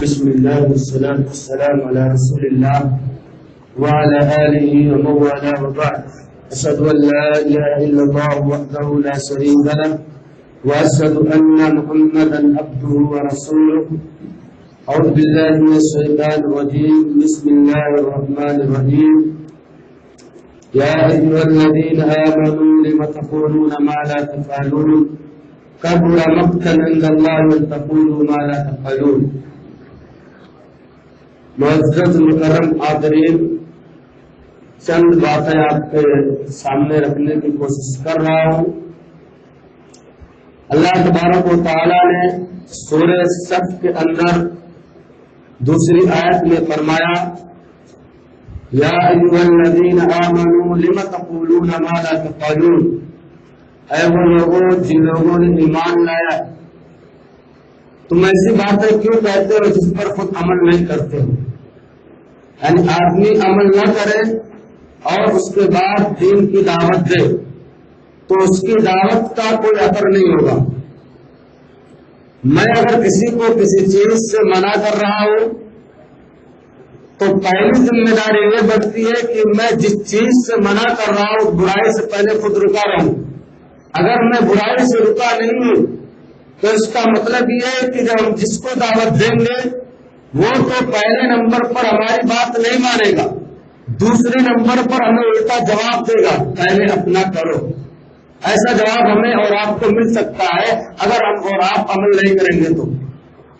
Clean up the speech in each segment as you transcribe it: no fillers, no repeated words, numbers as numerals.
بسم الله والصلاة والسلام على رسول الله وعلى آله ومن والاه وبعد. أشهد أن لا إله إلا الله وحده لا شريك له وأشهد أن محمدا عبده ورسوله. أعوذ بالله من الشيطان الرجيم. بسم الله الرحمن الرحيم. يا أيها الذين آمنوا لم تقولون ما لا تفعلون كبر مقتا عند الله أن تقولوا ما لا تفعلون. معزز مکرم حاضرین، چند باتیں آپ کے سامنے رکھنے کی کوشش کر رہا ہوں. اللہ تبارک و تعالی نے سورہ صف کے اندر دوسری آیت میں فرمایا یا ایھا الذین آمنوا لم تقولون ما لا تفعلون. اے وہ لوگوں جن لوگوں نے ایمان لایا، تم ایسی باتیں کیوں کہتے ہو جس پر خود عمل نہیں کرتے ہو؟ یعنی آدمی عمل نہ کرے اور اس کے بعد دین کی دعوت دے تو اس کی دعوت کا کوئی اثر نہیں ہوگا. میں اگر کسی کو کسی چیز سے منع کر رہا ہوں تو پہلی ذمہ داری یہ بنتی ہے کہ میں جس چیز سے منع کر رہا ہوں برائی سے پہلے خود رکا رہوں. اگر میں برائی سے رکا نہیں ہوں تو اس کا مطلب یہ ہے کہ جب ہم جس کو دعوت دیں گے وہ تو پہلے نمبر پر ہماری بات نہیں مانے گا، دوسرے نمبر پر ہمیں الٹا جواب دے گا پہلے اپنا کرو. ایسا جواب ہمیں اور آپ کو مل سکتا ہے اگر ہم اور آپ عمل نہیں کریں گے تو.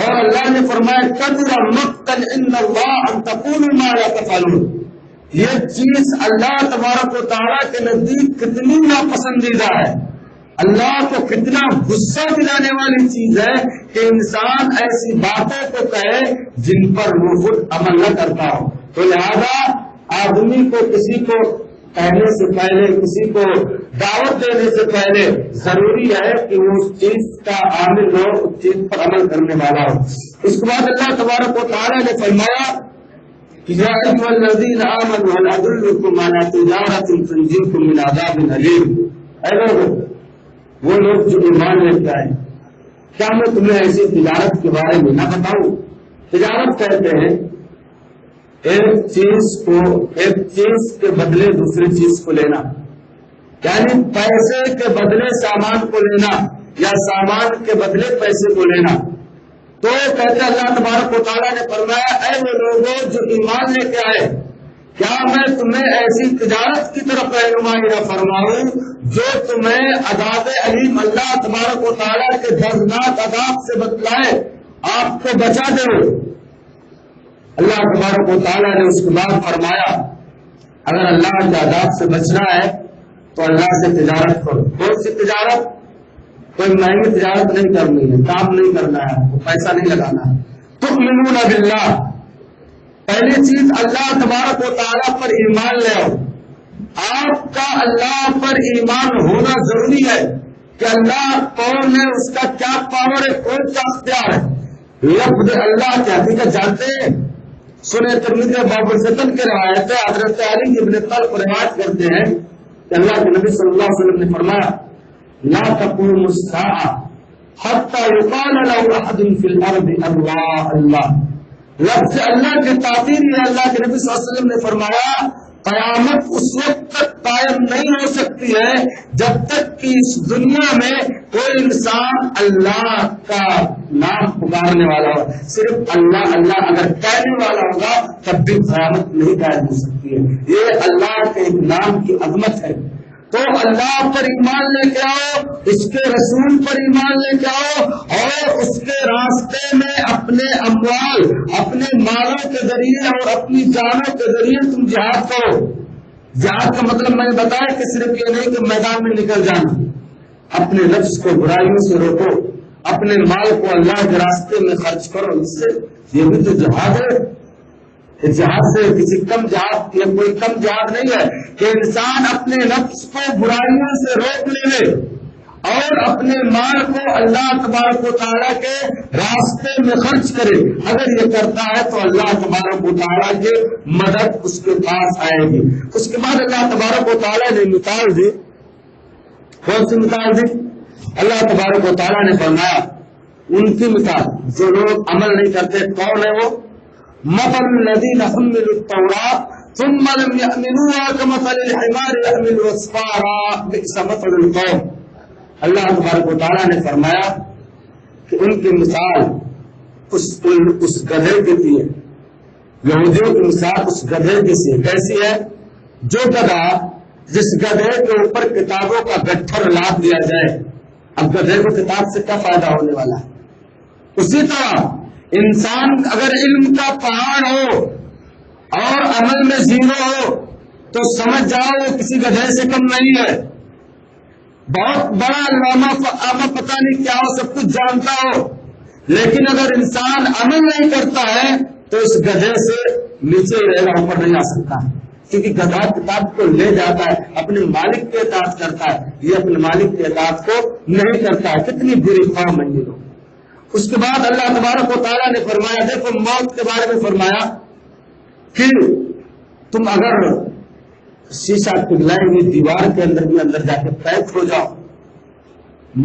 اور اللہ نے فرمایا کبر مقتا عند اللہ ان تقولوا ما لا تفعلون. یہ چیز اللہ تبارک و تعالیٰ کے نزدیک کتنی ناپسندیدہ ہے، اللہ کو کتنا غصہ دلانے والی چیز ہے کہ انسان ایسی باتوں کو کہے جن پر وہ خود عمل نہ کرتا ہو. تو لہذا آدمی کو کسی کو کہنے سے پہلے، کسی کو دعوت دینے سے پہلے ضروری ہے کہ وہ اس چیز کا عامل ہو، اس چیز پر عمل کرنے والا ہو. اس کے بعد اللہ تبارک و تعالیٰ نے فرمایا کہ یا ایھا الذین آمنوا هل ادلکم علی تجارۃ تنجیکم من عذاب الیم. اے لوگوں، وہ لوگ جو ایمان لیتے ہیں، کیا میں تمہیں ایسی تجارت کے بارے میں نہ بتاؤں؟ تجارت کہتے ہیں ایک چیز کے بدلے دوسری چیز کو لینا، یعنی پیسے کے بدلے سامان کو لینا یا سامان کے بدلے پیسے کو لینا. تو کہتے اللہ تبارک و تعالیٰ نے فرمایا اے وہ لوگوں جو ایمان لے کے آئے، کیا میں تمہیں ایسی تجارت کی طرف رہنمائی نہ فرماؤں جو تمہیں عذاب علیم، اللہ تبارک و تعالیٰ کے دردناک عذاب سے بتلائے، آپ کو بچا دے. اللہ تبارک و تعالیٰ نے اس کے بعد فرمایا اگر اللہ کے عذاب سے بچنا ہے تو اللہ سے تجارت کرو. کون سی تجارت؟ کوئی مہنگی تجارت نہیں کرنی ہے، کام نہیں کرنا ہے، پیسہ نہیں لگانا ہے. تؤمنون باللہ، پہلی چیز اللہ تبارک و تعالیٰ پر ایمان لے آؤ. آپ کا اللہ پر ایمان ہونا ضروری ہے کہ اللہ کون ہے، اس کا کیا پاور ہے، کون سا اختیار ہے. لفظ اللہ کی حقیقت جانتے ہیں. سنن ترمذی باب الفتن کے روایت ہے، حضرت علی ابن طلق روایت کرتے ہیں کہ اللہ کے نبی صلی اللہ علیہ وسلم نے فرمایا لا تقوم الساعة حتى يقال له احد في الارض اللہ اللہ. لفظ اللہ کی تعبیر ہے. اللہ کے نبی صلی اللہ علیہ وسلم نے فرمایا قیامت اس وقت تک قائم نہیں ہو سکتی ہے جب تک کہ اس دنیا میں کوئی انسان اللہ کا نام پکارنے والا ہو. صرف اللہ اللہ اگر کہنے والا ہوگا تب بھی قیامت نہیں قائم ہو سکتی ہے. یہ اللہ کے ایک نام کی عظمت ہے. تو اللہ پر ایمان لے کے آؤ، اس کے رسول پر ایمان لے کے آؤ، اور اس کے راستے میں اپنے اموال، اپنے مالوں کے ذریعے اور اپنی جانوں کے ذریعے تم جہاد کرو. جہاد کا مطلب میں نے بتایا کہ صرف یہ نہیں کہ میدان میں نکل جانا. اپنے نفس کو برائیوں سے روکو، اپنے مال کو اللہ کے راستے میں خرچ کرو. اس سے یہ بھی تو جہاد ہے. جہاد سے کسی کم جہاد یا کوئی کم جہاد نہیں ہے کہ انسان اپنے نفس کو برائیوں سے روک لے اور اپنے مال کو اللہ تبارک و تعالیٰ کے راستے میں خرچ کرے. اگر یہ کرتا ہے تو اللہ تبارک و تعالیٰ کی مدد اس کے پاس آئے گی. اس کے بعد اللہ تبارک و تعالیٰ نے مثال دی. کون سی مثال دی؟ اللہ تبارک و تعالیٰ نے فرمایا ان کی مثال جو لوگ عمل نہیں کرتے کون ہے وہ؟ مثل الذین حملوا التوراۃ ثم لم يحملوها كمثل الحمار يحمل اسفارا بئس مثل القوم. اللہ تبارک و تعالیٰ نے فرمایا کہ ان کی مثال اس گدھے کی تھی. یہودیوں کی مثال اس گدھے کی سی کیسی ہے؟ جو گدھا جس گدھے کے اوپر کتابوں کا گٹھر لاد دیا جائے، اب گدھے کو کتاب سے کیا فائدہ ہونے والا ہے؟ اسی طرح انسان اگر علم کا پہاڑ ہو اور عمل میں زیرو ہو تو سمجھ جاؤ وہ کسی گدھے سے کم نہیں ہے. بہت بڑا علامہ پتہ نہیں کیا ہو، سب کچھ جانتا ہو، لیکن اگر انسان عمل نہیں کرتا ہے تو اس گدھے سے نیچے ہی رہے گا، اوپر نہیں آ سکتا. کیونکہ گدھا کتاب کو لے جاتا ہے، اپنے مالک کی اطاعت کرتا ہے، یہ اپنے مالک کی اطاعت کو نہیں کرتا ہے. کتنی بری قوم ہے یہ لوگ. اس کے بعد اللہ تبارک و تعالیٰ نے فرمایا، دیکھو موت کے بارے میں فرمایا کہ تم اگر شیشہ پگھلائی ہوئی دیوار کے اندر بھی اندر جا کے پیک ہو جاؤ،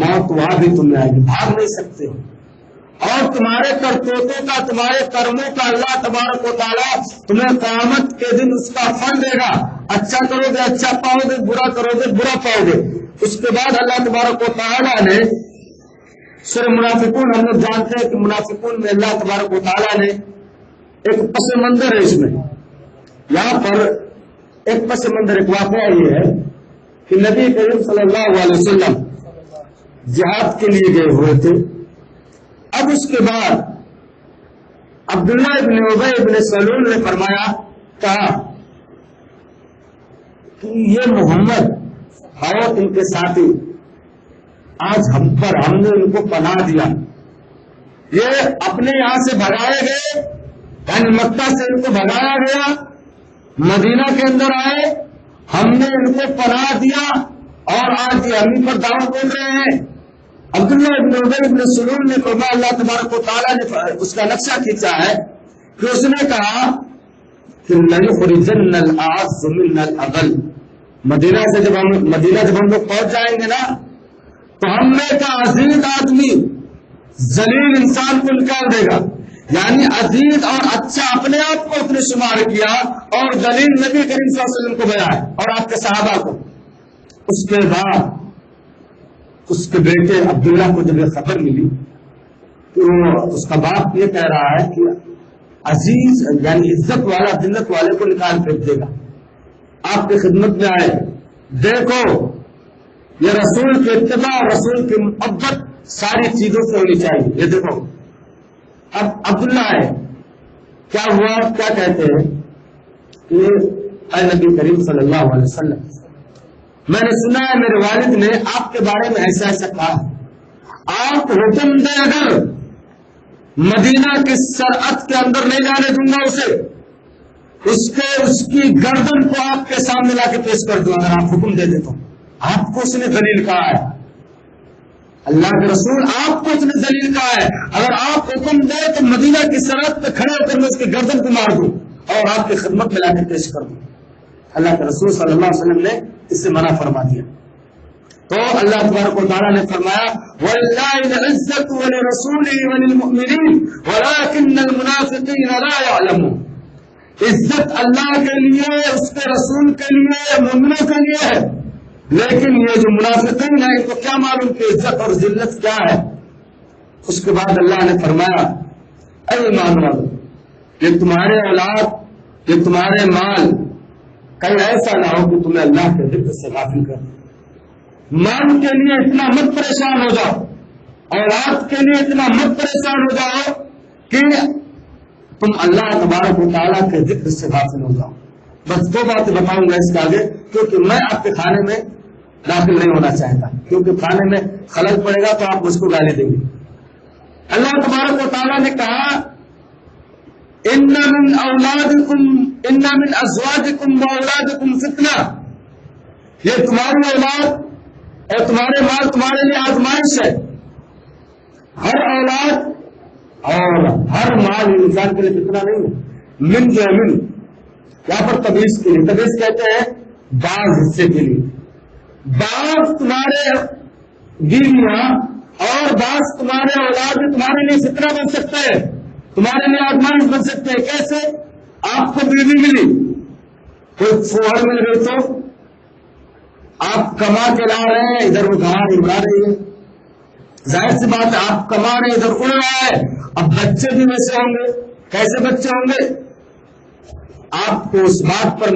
موت وہاں بھی تمہیں آئے گی، بھاگ نہیں سکتے ہو. اور تمہارے کرتوتوں کا، تمہارے کرموں کا اللہ تبارک و تعالیٰ تمہیں قیامت کے دن اس کا فل دے گا. اچھا کرو گے اچھا پاؤ گے، برا کرو گے برا پاؤ گے. اس کے بعد اللہ تبارک و تعالیٰ نے سورہ منافقون، ہم لوگ جانتے ہیں کہ منافقون میں اللہ تبارک و تعالیٰ نے ایک پس منظر ہے. اس میں یہاں پر ایک پس منظر، ایک واقعہ یہ ہے کہ نبی کریم صلی اللہ علیہ وسلم جہاد کے لیے گئے ہوئے تھے. اب اس کے بعد عبداللہ ابن ابی ابن سلول نے فرمایا، کہا کہ یہ محمد اور ان کے ساتھی آج ہم نے ان کو پناہ دیا، یہ اپنے یہاں سے بھگائے گئے، یعنی مکہ سے ان کو بھگایا گیا، مدینہ کے اندر آئے، ہم نے ان کو پناہ دیا اور آج یہ ہم پر دعوت بول رہے ہیں. عبداللہ ابن ابی ابن سلول نے فرمایا، اللہ تبارک و تعالیٰ نے اس کا نقشہ کھینچا ہے کہ اس نے کہا کہ لَيُخْرِجَنَّ الْأَعَزُّ مِنَّ الْأَذَلَّ. مدینہ جب ہم لوگ پہنچ جائیں گے نا تو ہم میں کا عزیز آدمی ذلیل انسان کو نکال دے گا. یعنی عزیز اور اچھا اپنے آپ کو اپنے شمار کیا اور ذلیل نبی کریم صلی اللہ علیہ وسلم کو بیان اور آپ کے صحابہ کو. اس کے بعد اس کے بیٹے عبداللہ کو جب یہ خبر ملی تو اس کا باپ یہ کہہ رہا ہے کہ عزیز یعنی عزت والا ذلت والے کو نکال پھینک دے گا. آپ کی خدمت میں آئے، دیکھو یہ رسول کی اتباع، رسول کی محبت ساری چیزوں سے ہونی چاہیے. یہ دیکھو اب عبداللہ ہے، کیا ہوا، کیا کہتے ہیں کہ اے نبی کریم صلی اللہ علیہ وسلم، میں نے سنا ہے میرے والد نے آپ کے بارے میں ایسا ایسا کہا، آپ حکم دیں اگر مدینہ کی سرحد کے اندر نہیں جانے دوں گا اسے، اس کی گردن کو آپ کے سامنے لا کے پیش کر دوں اگر آپ حکم دے دیتے. آپ کو اس نے دلیل کہا ہے، اللہ کے رسول آپ کو اس نے دلیل کہا ہے، اگر آپ حکم دیں تو مدینہ کی سرحد پہ کھڑے ہو کر میں اس کی گردن کو مار دوں اور آپ کی خدمت میں لا کے پیش کر دوں. اللہ کے رسول صلی اللہ علیہ وسلم نے اس سے منع فرما دیا. تو اللہ تبارک و تعالیٰ نے فرمایا وَلِلَّهِ الْعِزَّةُ وَلِرَسُولِهِ وَلِلْمُؤْمِنِينَ وَلَكِنَّ الْمُنَافِقِينَ لَا يَعْلَمُونَ. عزت اللہ کے لیے، اس کے رسول کے لیے، مومنوں کے لیے ہے، لیکن یہ جو منافقین ہیں ان کو کیا معلوم کہ عزت اور ذلت کیا ہے. اس کے بعد اللہ نے فرمایا اے ایمان والو، یہ تمہارے اولاد، یہ تمہارے مال کہیں ایسا نہ ہو کہ تمہیں اللہ کے ذکر سے غافل کر. مال کے لیے اتنا مت پریشان ہو جاؤ، اولاد کے لیے اتنا مت پریشان ہو جاؤ کہ تم اللہ تبارک و تعالیٰ کے ذکر سے غافل ہو جاؤ. بس دو باتیں بتاؤں گا اس کے آگے، کیونکہ میں آپ کے کھانے میں داخل نہیں ہونا چاہتا، کیونکہ کھانے میں خلل پڑے گا تو آپ مجھ کو گالی دیں گے. اللہ تبارک و تعالیٰ نے کہا ان من ازواجکم واولادکم فتنہ، یہ تمہاری اولاد اور تمہارے مال تمہارے لیے آزمائش ہے. ہر اولاد اور ہر مال انسان کے لیے فتنہ نہیں ہے. من جو ہے من یہاں پر تمیز کے لیے، تمیز کہتے ہیں بعض حصے کے لیے. بعض تمہارے بیویاں اور بعض تمہارے اولاد بھی تمہارے لیے فتنہ بن سکتا ہے، تمہارے لیے آزمائش بن سکتے ہیں۔ کیسے؟ آپ کو بیوی ملی، کوئی فوہر مل گئی تو آپ کما کے لا رہے ہیں، ادھر وہ گھاڑ اڑا رہی ہے، ظاہر سی بات ہے آپ کما رہے ہیں، ادھر اڑ رہا ہے۔ اب بچے بھی ویسے ہوں گے، کیسے بچے ہوں گے؟ آپ کو اس بات پر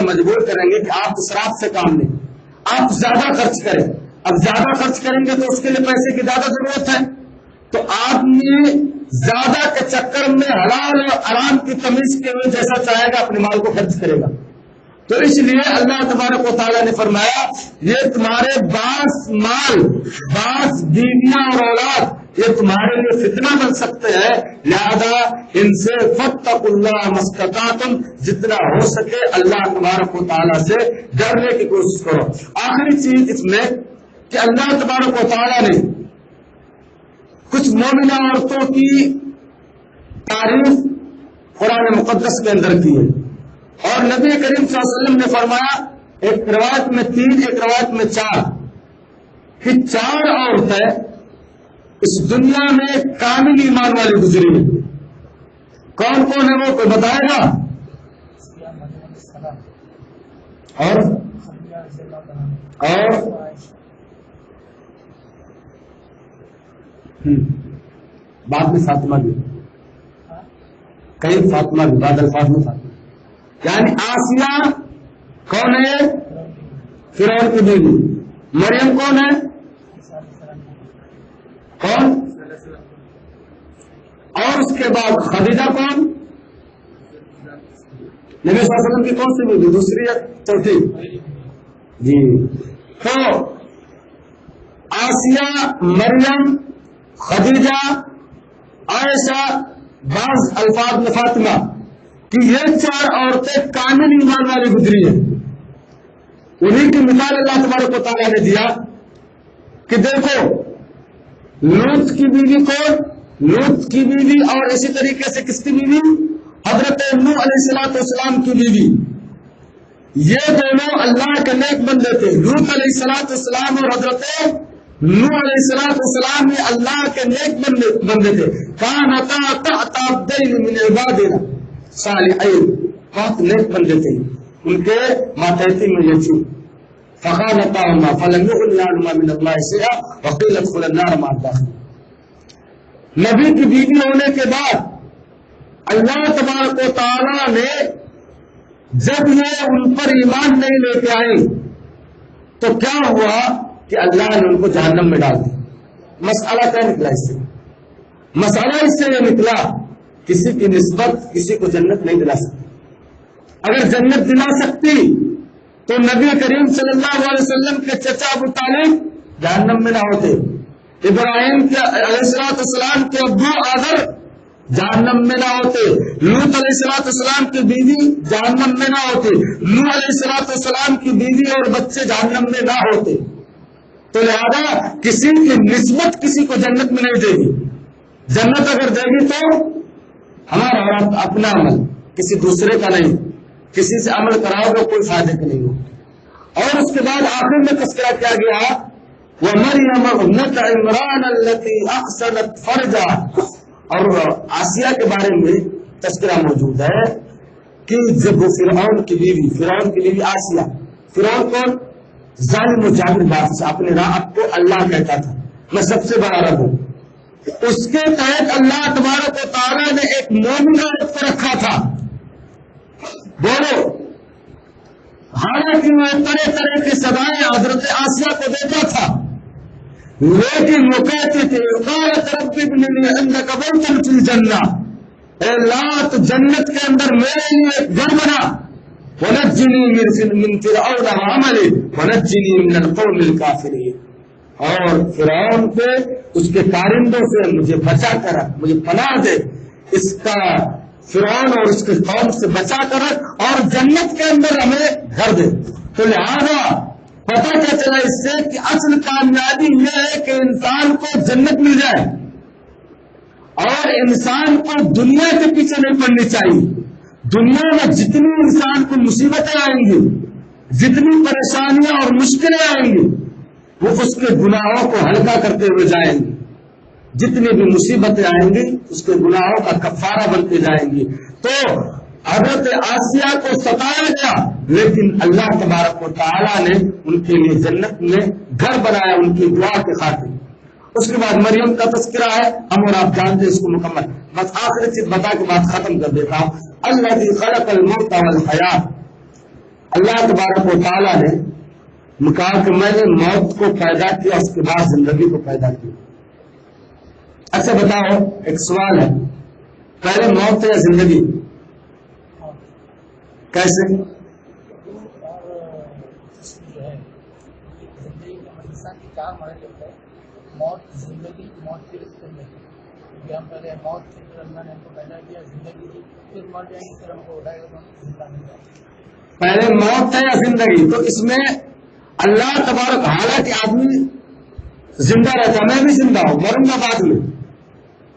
مجبور کریں گے کہ آپ اسراف سے کام لیں، آپ زیادہ خرچ کریں۔ اب زیادہ خرچ کریں گے تو اس کے لیے پیسے کی زیادہ ضرورت ہے، تو آدمی زیادہ کے چکر میں حلال اور حرام کی تمیز کے ہوئے جیسا چاہے گا اپنے مال کو خرچ کرے گا۔ تو اس لیے اللہ تبارک و تعالیٰ نے فرمایا یہ تمہارے بعض مال، بعض بیویاں اور اولاد یہ تمہارے لیے فتنہ بن سکتے ہیں، لہذا ان سے فاتقوا اللہ ما استطعتم، جتنا ہو سکے اللہ تبارک و تعالیٰ سے ڈرنے کی کوشش کرو۔ آخری چیز اس میں کہ اللہ تبارک و تعالیٰ نے کچھ مومنہ عورتوں کی تعریف قرآن مقدس کے اندر کی ہے، اور نبی کریم صلی اللہ علیہ وسلم نے فرمایا، ایک روایت میں 3 ایک روایت میں 4 کہ 4 عورتیں اس دنیا میں کامل ایمان والی گزری ہیں۔ کون کون ہے وہ کوئی بتائے گا؟ اور بعد میں فاطمہ بھی، کئی فاطمہ بھی، بعد الفاظ میں فاطمہ، یعنی آسیہ کون ہے؟ فرعون کی بیوی۔ مریم کون ہے؟ کون؟ اور اس کے بعد خدیجہ کون؟ نبی صلی اللہ علیہ وسلم کی کون سی بیوی؟ دوسری یا چوتھی؟ جی، تو آسیہ، مریم، خدیجہ، عائشہ، بعض الفاظ میں فاطمہ کہ یہ 4 عورتیں کامل ایمان والی گزری ہیں۔ انہیں کی مثال اللہ تبارک و تعالیٰ نے دیا کہ دیکھو لوط کی بیوی کون؟ لوط کی بیوی، اور اسی طریقے سے کس کی بیوی؟ حضرت نوح علیہ السلام کی بیوی۔ یہ دونوں اللہ کے نیک بندے تھے، لوط علیہ السلام اور حضرت نوح علیہ السلام یہ اللہ کے نیک بندے تھے۔ کانتا تحت عبدین من عبادنا صالحین، بہت نیک بندے تھے، ان کے ماتحتی میں یہ تھی۔ فخانتاہما فلم یغنیا عنہما من اللہ شیئا وقیل ادخلا النار مع الداخلین۔ نبی کی بیوی ہونے کے بعد اللہ تبارک و تعالیٰ نے جب یہ ان پر ایمان نہیں لے کے آئے تو کیا ہوا کہ اللہ نے ان کو جہنم میں ڈال دیا۔ مسئلہ کیا نکلا اس سے؟ مسئلہ اس سے یہ نکلا کسی کی نسبت کسی کو جنت نہیں دلا سکتی۔ اگر جنت دلا سکتی تو نبی کریم صلی اللہ علیہ وسلم کے چچا ابو طالب جہنم میں نہ ہوتے، ابراہیم کے علیہ السلام کے ابو آذر جہنم میں نہ ہوتے، لوط علیہ السلام کی بیوی جہنم میں نہ ہوتے، نوح علیہ السلام کی بیوی اور بچے جہنم میں نہ ہوتے۔ تو لہذا کسی کی نسبت کسی کو جنت میں نہیں دے گی۔ جنت اگر دے گی تو ہمارا اور اپنا عمل، کسی دوسرے کا نہیں، کسی سے عمل کراؤ گے کوئی فائدے کا نہیں ہو۔ اور اس کے بعد آخر میں تذکرہ کیا گیا وَمَرْيَمَ ابْنَتَ عِمْرَانَ الَّتِي أَحْسَنَتْ فَرْجَهَا، اور آسیہ کے بارے میں تذکرہ موجود ہے کہ جب وہ فرعون کی بیوی آسیہ، فرعون کون؟ ظالم و جابر بادشاہ، اپنے رب کو اللہ کہتا تھا میں سب سے بڑا رب ہوں، اس کے تحت اللہ تبارک و تعالیٰ نے ایک مومنہ عورت کو رکھا تھا۔ بولو، حالانکہ وہ طرح طرح کی سزائیں حضرت آسیہ کو دیتا تھا، لیکن وہ کہتے تھے قالت رب ابن لی عندک بیتا فی الجنہ، اے اللہ تو جنت کے اندر میرے لیے ایک گھر بنا، ونجنی من فرعون وعملہ ونجنی من القوم الکافرین، اور فرعون پہ اس کے کارندوں سے مجھے بچا کر رکھ، مجھے پناہ دے، اس کا فرعون اور اس کے قوم سے بچا کر رکھ، اور جنت کے اندر ہمیں گھر دے۔ تو لہذا پتہ کیا چلا اس سے کہ اصل کامیابی یہ ہے کہ انسان کو جنت مل جائے، اور انسان کو دنیا کے پیچھے نہیں پڑنی چاہیے۔ دنیا میں جتنی انسان کو مصیبتیں آئیں گی، جتنی پریشانیاں اور مشکلیں آئیں گی، وہ اس کے گناہوں کو ہلکا کرتے ہوئے جائیں گے. جتنی بھی مصیبتیں آئیں گی اس کے گناہوں کا کفارہ بنتے جائیں گی. تو حضرت آسیہ کو ستایا گیا لیکن اللہ تبارک و تعالیٰ نے ان کے لیے جنت میں گھر بنایا ان کی دعا کے خاطر. اس کے بعد مریم کا تذکرہ ہے, ہم اور آپ جانتے اس کو مکمل. بس آخری چیز بتا کے بات ختم کر دیتا ہوں. الذی خلق الموت والحیات, اللہ تبارک و تعالیٰ نے کہا کہ میں نے موت کو پیدا کیا اس کے بعد زندگی کو پیدا کیا. اچھا بتاؤ, ایک سوال ہے, پہلے موت ہے یا زندگی؟ کیسے؟ موت زندگی, موت پھر زندگی. ہم پہلے موت سے پھر اللہ نے ہم کو پیدا کیا, زندگی کی, پھر مر جائیں گے, پھر ہم کو اٹھائے گا تو ہم زندہ نہیں جائیں گے. پہلے موت ہے یا زندگی؟ تو اس میں اللہ تبارک, حالانکہ آدمی زندہ رہتا, میں بھی زندہ ہوں, مروں گا بعد میں,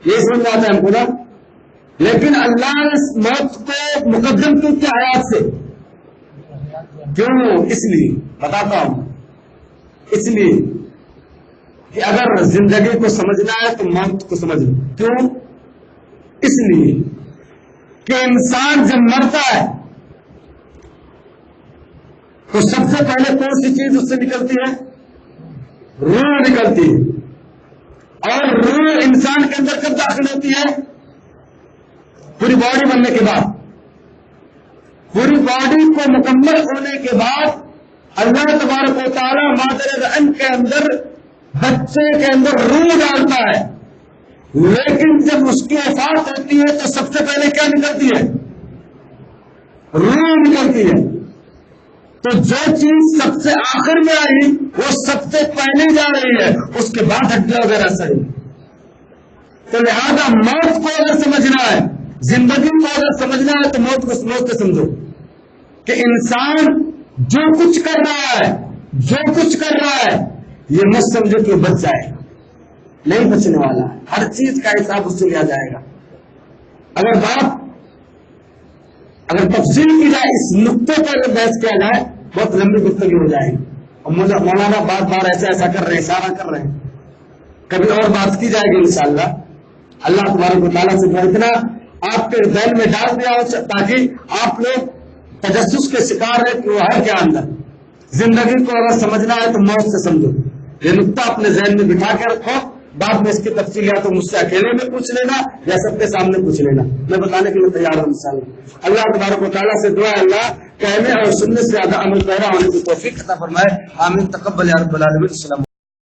یہ سمجھ آتا ہے ہم کو نا. لیکن اللہ نے اس موت کو مقدم کیوں کیا حیات سے؟ کیوں؟ اس لیے بتاتا ہوں, اس لیے کہ اگر زندگی کو سمجھنا ہے تو موت کو سمجھ لو. کیوں؟ اس لیے کہ انسان جب مرتا ہے تو سب سے پہلے کون سی چیز اس سے نکلتی ہے؟ روح نکلتی ہے. اور روح انسان کے اندر کب داخل ہوتی ہے؟ پوری باڈی بننے کے بعد. پوری باڈی کو مکمل ہونے کے بعد اللہ تبارک و تعالیٰ مادر رحم کے اندر, بچے کے اندر روح ڈالتا ہے. لیکن جب اس کی وفات ہوتی ہے تو سب سے پہلے کیا نکلتی ہے؟ روح نکلتی ہے. تو جو چیز سب سے آخر میں آئی وہ سب سے پہلے جا رہی ہے, اس کے بعد ہڈیاں وغیرہ صحیح. تو لہذا موت کو اگر سمجھنا ہے, زندگی کو اگر سمجھنا ہے تو موت کو سمجھ کے سمجھو کہ انسان جو کچھ کر رہا ہے, جو کچھ کر رہا ہے, یہ مت سمجھو کہ بچ جائے گا, نہیں بچنے والا ہے. ہر چیز کا حساب اس سے لیا جائے گا. اگر تفصیل کی جائے, اس نقطے پر بحث کیا جائے, بہت لمبی گفتگو ہو جائے گی. اور مولانا بار بار ایسا کر رہے ہیں, اشارہ کر رہے ہیں, کبھی اور بات کی جائے گی انشاءاللہ. اللہ تبارک و تعالیٰ سے اتنا آپ کے ذہن میں ڈال دیا ہو تاکہ آپ لوگ تجسس کے شکار ہیں کہ وہ ہے کیا اندر. زندگی کو اگر سمجھنا ہے تو موت سے سمجھو. یہ نقطہ اپنے ذہن میں بٹھا کے رکھو. بعد میں اس کی تفصیل یا تو مجھ سے اکیلے میں پوچھ لینا یا سب کے سامنے پوچھ لینا, میں بتانے کے لیے تیار ہوں انشاءاللہ. اللہ تبارک و تعالیٰ سے دعا ہے اللہ کہنے اور سننے سے زیادہ عمل پیرا ہونے کی توفیق عطا فرمائے. آمین. تقبل یا رب العالمین. السلام.